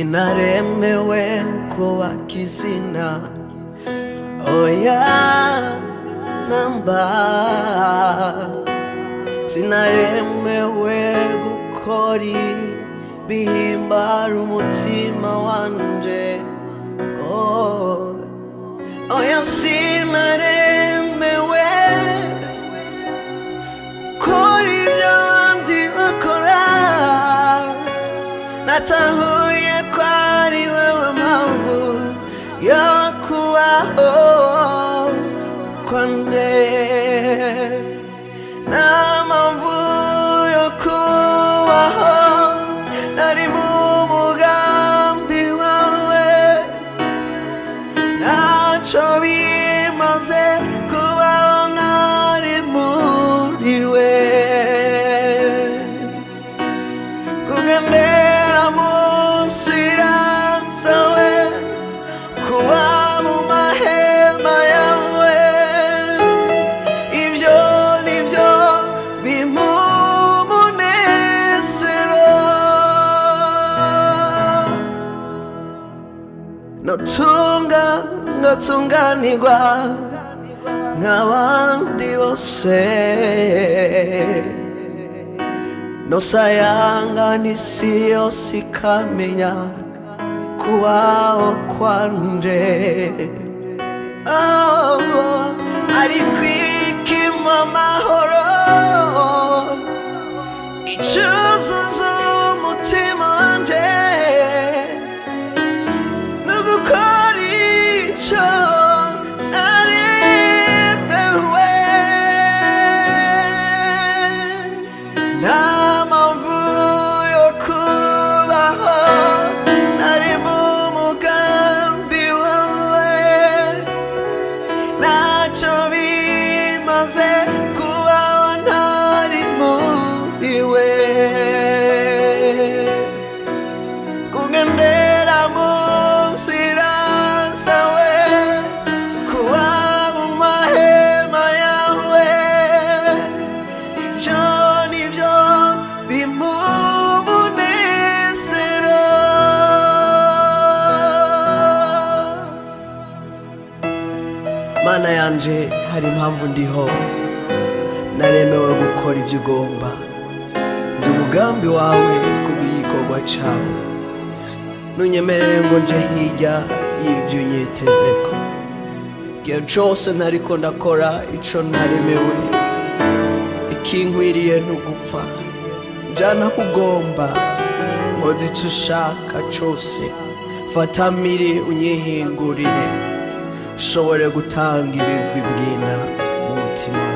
Sinaremewe kuba kizina oya namba, sinaremewe gukora bihimbara umutima wanje. Oya sinaremewe kora ibyo abandi bakora, natahuye ko ari wewe mpamvu yo kubaho kwanje, nta mpamvu yo kubaho nari mu mugambi wawe, ntacyo bimaze kubaho nari muriwe, kugendera mu nzira zawe, kuba mu mahema yawe, ibyo nibyo bimpa umunezero. Notunga ngatunganirwa nk'abandi bose, nosayanga n'isi yose ikamenya kubaho kwanje. Ariko ikimpa amahoro, icyuzuzo umutima wanje, nugukora icyo naremewe, nta mpamvu yo kubaho nari mu mugambi wawe, ntacyo bimaze kubaho ntari muriwe, kugendera mu nzira zawe, kuba mu mahema yawe, ibyo nibyo bimpa umunezero. Mana yanje, hari impamvu ndiho, naremewe gukora ibyo ugomba, ndi umugambi wawe kubw'igikorwa cyawe, nunyemerere ngo nje hirya y'ibyo unyitezeko, igihe cyose ntariko ndakora ico naremewe, ikinkwiriye n'ugupfa, njana aho ugomba, nkoze ico ushaka cose, fata mpiri unyihingurire, nshobore gutanga ibivi bwina mu mutima.